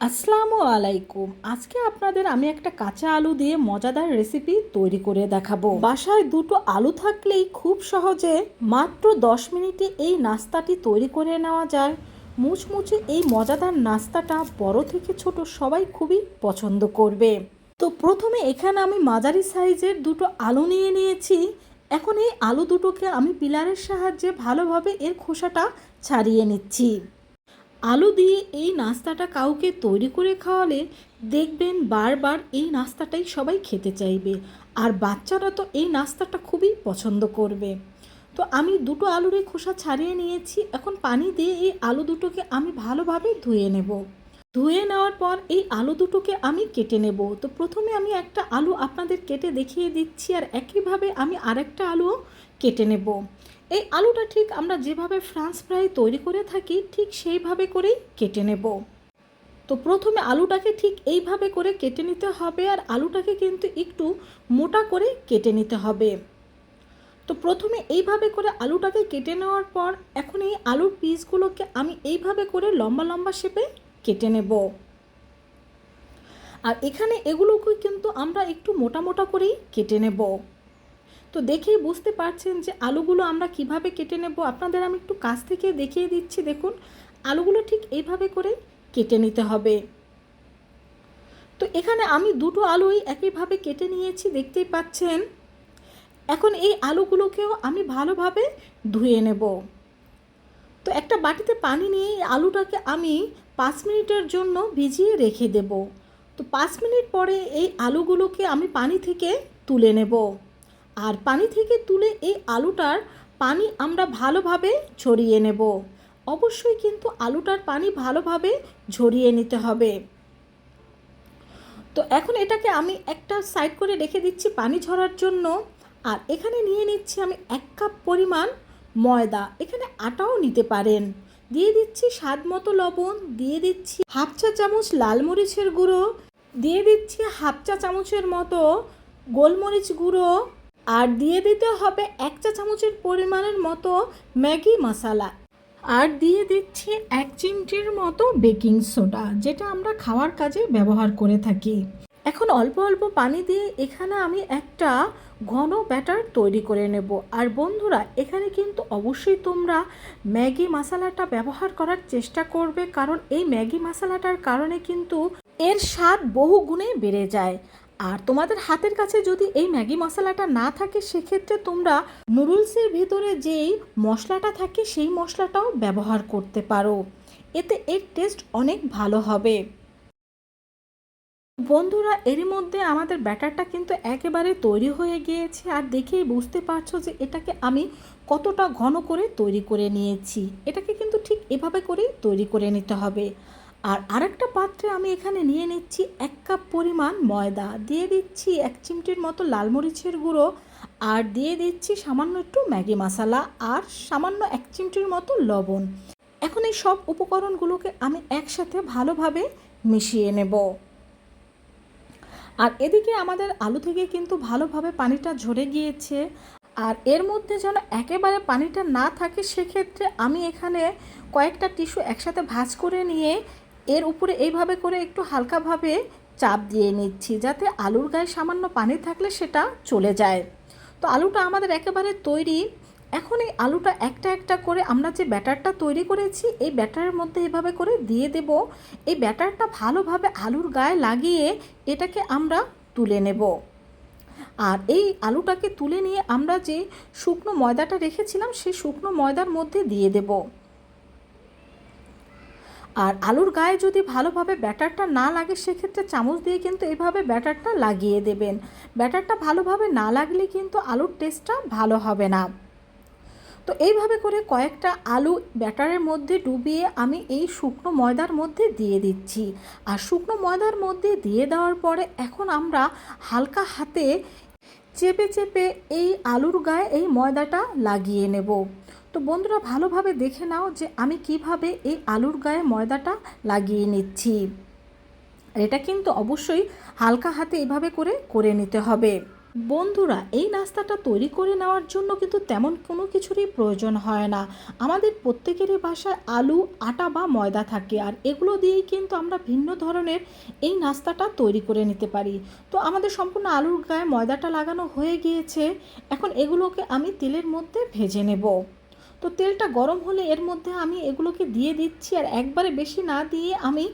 আসসালামু আলাইকুম। আজকে আপনাদের আমি একটা কাঁচা আলু দিয়ে মজাদার রেসিপি তৈরি করে দেখাবো। বাসায় দুটো আলু থাকলেই খুব সহজে মাত্র 10 মিনিটে এই নাস্তাটি তৈরি করে নেওয়া যায়। মুচমুচে এই মজাদার নাস্তাটা বড় থেকে ছোট সবাই খুবই পছন্দ করবে। তো প্রথমে এখানে আমি মাঝারি সাইজের দুটো আলু নিয়ে নিয়েছি। এখন এই আলু দুটোকে আমি পিলারের সাহায্যে ভালোভাবে এর খোসাটা ছাড়িয়ে নিচ্ছি। আলু দিয়ে এই নাস্তাটা কাউকে তৈরি করে খাওয়ালে দেখবেন বারবার এই নাস্তাটাই সবাই খেতে চাইবে, আর বাচ্চারা তো এই নাস্তাটা খুবই পছন্দ করবে। তো আমি দুটো আলুরই খোসা ছাড়িয়ে নিয়েছি। এখন পানি দিয়ে এই আলু দুটোকে আমি ভালোভাবে ধুয়ে নেব। ধুয়ে নেওয়ার পর এই আলু দুটোকে আমি কেটে নেব। তো প্রথমে আমি একটা আলু আপনাদের কেটে দেখিয়ে দিচ্ছি, আর একইভাবে আমি আরেকটা আলুও কেটে নেব। এই আলুটা ঠিক আমরা যেভাবে ফ্রান্স ফ্রাই তৈরি করে থাকি ঠিক সেইভাবে করেই কেটে নেব। তো প্রথমে আলুটাকে ঠিক এইভাবে করে কেটে নিতে হবে, আর আলুটাকে কিন্তু একটু মোটা করে কেটে নিতে হবে। তো প্রথমে এইভাবে করে আলুটাকে কেটে নেওয়ার পর এখন এই আলুর পিসগুলোকে আমি এইভাবে করে লম্বা লম্বা শেপে কেটে নেব। আর এখানে এগুলোকে কিন্তু আমরা একটু মোটা মোটা করেই কেটে নেব। তো দেখেই বুঝতে পারছেন যে আলুগুলো আমরা কিভাবে কেটে নেব। আপনাদের আমি একটু কাছ থেকে দেখিয়ে দিচ্ছি। দেখুন, আলুগুলো ঠিক এইভাবে করে কেটে নিতে হবে। তো এখানে আমি দুটো আলুই একইভাবে কেটে নিয়েছি, দেখতেই পাচ্ছেন। এখন এই আলুগুলোকেও আমি ভালোভাবে ধুয়ে নেব। তো একটা বাটিতে পানি নিয়ে এই আলুটাকে আমি 5 মিনিটের জন্য ভিজিয়ে রেখে দেব। তো 5 মিনিট পরে এই আলুগুলোকে আমি পানি থেকে তুলে নেব। আর পানি থেকে তুলে এই আলুটার পানি আমরা ভালোভাবে ঝরিয়ে নেব। অবশ্যই কিন্তু আলুটার পানি ভালোভাবে ঝরিয়ে নিতে হবে। তো এখন এটাকে আমি একটা সাইড করে রেখে দিচ্ছি পানি ঝরার জন্য। আর এখানে নিয়ে নিচ্ছি আমি 1 কাপ পরিমাণ ময়দা। এখানে আটাও নিতে পারেন। দিয়ে দিচ্ছি স্বাদ মতো লবণ, দিয়ে দিচ্ছি হাফ চা চামচ লাল মরিচের গুঁড়ো, দিয়ে দিচ্ছি হাফ চা চামচের মতো গোলমরিচ গুঁড়ো, আর দিয়ে দিতে হবে 1 চা চামচের পরিমাণের মতো ম্যাগি মশলা, আর দিয়ে দিচ্ছি 1 চিমটির মতো বেকিং সোডা, যেটা আমরা খাওয়ার কাজে ব্যবহার করে থাকি। এখন অল্প অল্প পানি দিয়ে এখানে আমি একটা ঘন ব্যাটার তৈরি করে নেব। আর বন্ধুরা, এখানে কিন্তু অবশ্যই তোমরা ম্যাগি মশলাটা ব্যবহার করার চেষ্টা করবে, কারণ এই ম্যাগি মশলাটার কারণে কিন্তু এর স্বাদ বহু গুণে বেড়ে যায়। আর তোমাদের হাতের কাছে যদি এই ম্যাগি মশলাটা না থাকে, সেক্ষেত্রে তোমরা নুডলসের ভিতরে যেই মশলাটা থাকে সেই মশলাটাও ব্যবহার করতে পারো। এতে এর টেস্ট অনেক ভালো হবে। বন্ধুরা, এরই মধ্যে আমাদের ব্যাটারটা কিন্তু একেবারে তৈরি হয়ে গিয়েছে। আর দেখেই বুঝতে পারছো যে এটাকে আমি কতটা ঘন করে তৈরি করে নিয়েছি। এটাকে কিন্তু ঠিক এভাবে করেই তৈরি করে নিতে হবে। আর আরেকটা পাত্রে আমি এখানে নিয়ে নিচ্ছি 1 কাপ পরিমাণ ময়দা, দিয়ে দিচ্ছি 1 চিমটির মতো লাল মরিচের গুঁড়ো, আর দিয়ে দিচ্ছি সামান্য একটু ম্যাগি মশলা, আর সামান্য 1 চিমটির মতো লবণ। এখন এই সব উপকরণগুলোকে আমি একসাথে ভালোভাবে মিশিয়ে নেব। আর এদিকে আমাদের আলু থেকে কিন্তু ভালোভাবে পানিটা ঝরে গিয়েছে। আর এর মধ্যে যেন একেবারে পানিটা না থাকে, সেক্ষেত্রে আমি এখানে কয়েকটা টিস্যু একসাথে ভাঁজ করে নিয়ে এর উপরে এইভাবে করে একটু হালকাভাবে চাপ দিয়ে নিচ্ছি, যাতে আলুর গায়ে সামান্য পানি থাকলে সেটা চলে যায়। তো আলুটা আমাদের একেবারে তৈরি। এখন এই আলুটা একটা একটা করে আমরা যে ব্যাটারটা তৈরি করেছি এই ব্যাটারের মধ্যে এভাবে করে দিয়ে দেব। এই ব্যাটারটা ভালোভাবে আলুর গায়ে লাগিয়ে এটাকে আমরা তুলে নেব। আর এই আলুটাকে তুলে নিয়ে আমরা যে শুকনো ময়দাটা রেখেছিলাম সেই শুকনো ময়দার মধ্যে দিয়ে দেব। আর আলুর গায়ে যদি ভালোভাবে ব্যাটারটা না লাগে, সেক্ষেত্রে চামচ দিয়ে কিন্তু এভাবে ব্যাটারটা লাগিয়ে দেবেন। ব্যাটারটা ভালোভাবে না লাগলে কিন্তু আলুর টেস্টটা ভালো হবে না। তো এইভাবে করে কয়েকটা আলু ব্যাটারের মধ্যে ডুবিয়ে আমি এই শুকনো ময়দার মধ্যে দিয়ে দিচ্ছি। আর শুকনো ময়দার মধ্যে দিয়ে দেওয়ার পরে এখন আমরা হালকা হাতে চেপে চেপে এই আলুর গায়ে এই ময়দাটা লাগিয়ে নেব। তো বন্ধুরা, ভালোভাবে দেখে নাও যে আমি কিভাবে এই আলুর গায়ে ময়দাটা লাগিয়ে নিচ্ছি। এটা কিন্তু অবশ্যই হালকা হাতে এভাবে করে করে নিতে হবে। বন্ধুরা, এই নাস্তাটা তৈরি করে নেওয়ার জন্য কিন্তু তেমন কোনো কিছুরই প্রয়োজন হয় না। আমাদের প্রত্যেকেরই বাসায় আলু, আটা বা ময়দা থাকে, আর এগুলো দিয়েই কিন্তু আমরা ভিন্ন ধরনের এই নাস্তাটা তৈরি করে নিতে পারি। তো আমাদের সম্পূর্ণ আলুর গায়ে ময়দাটা লাগানো হয়ে গিয়েছে। এখন এগুলোকে আমি তেলের মধ্যে ভেজে নেব। তো তেলটা গরম হলে এর মধ্যে আমি এগুলোকে দিয়ে দিচ্ছি, আর একবারে বেশি না দিয়ে আমি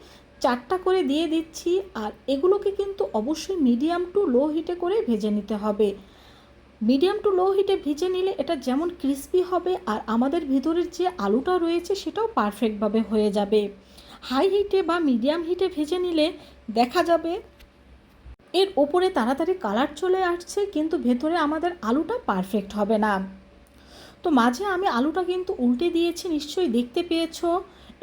4টা করে দিয়ে দিচ্ছি। আর এগুলোকে কিন্তু অবশ্যই মিডিয়াম টু লো হিটে করে ভেজে নিতে হবে। মিডিয়াম টু লো হিটে ভেজে নিলে এটা যেমন ক্রিস্পি হবে, আর আমাদের ভিতরের যে আলুটা রয়েছে সেটাও পারফেক্টভাবে হয়ে যাবে। হাই হিটে বা মিডিয়াম হিটে ভেজে নিলে দেখা যাবে এর ওপরে তাড়াতাড়ি কালার চলে আসছে, কিন্তু ভেতরে আমাদের আলুটা পারফেক্ট হবে না। তো মাঝে আমি আলুটা কিন্তু উল্টে দিয়েছি, নিশ্চয়ই দেখতে পেয়েছো।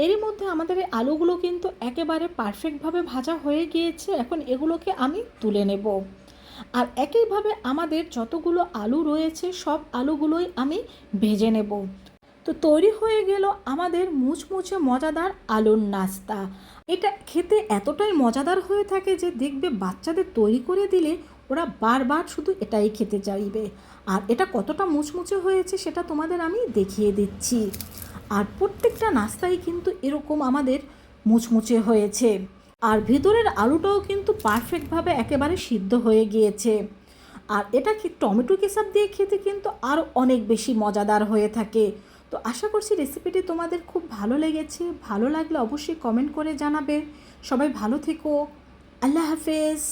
এরই মধ্যে আমাদের এই আলুগুলো কিন্তু একেবারে পারফেক্টভাবে ভাজা হয়ে গিয়েছে। এখন এগুলোকে আমি তুলে নেব। আর একইভাবে আমাদের যতগুলো আলু রয়েছে সব আলুগুলোই আমি ভেজে নেব। তো তৈরি হয়ে গেল আমাদের মুচমুচে মজাদার আলুর নাস্তা। এটা খেতে এতটাই মজাদার হয়ে থাকে যে দেখবে বাচ্চাদের তৈরি করে দিলে ওরা বারবার শুধু এটাই খেতে চাইবে। আর এটা কতটা মুচমুচে হয়েছে সেটা তোমাদের আমি দেখিয়ে দিচ্ছি। আর প্রত্যেকটা নাস্তাই কিন্তু এরকম আমাদের মুচমুচে হয়েছে। আর ভিতরের আলুটাও কিন্তু পারফেক্টভাবে একেবারে সিদ্ধ হয়ে গিয়েছে। আর এটা কি টমেটো কেচাপ দিয়ে খেতে কিন্তু আরও অনেক বেশি মজাদার হয়ে থাকে। তো আশা করছি রেসিপিটি তোমাদের খুব ভালো লেগেছে। ভালো লাগলে অবশ্যই কমেন্ট করে জানাবে। সবাই ভালো থেকো। আল্লাহ হাফেজ।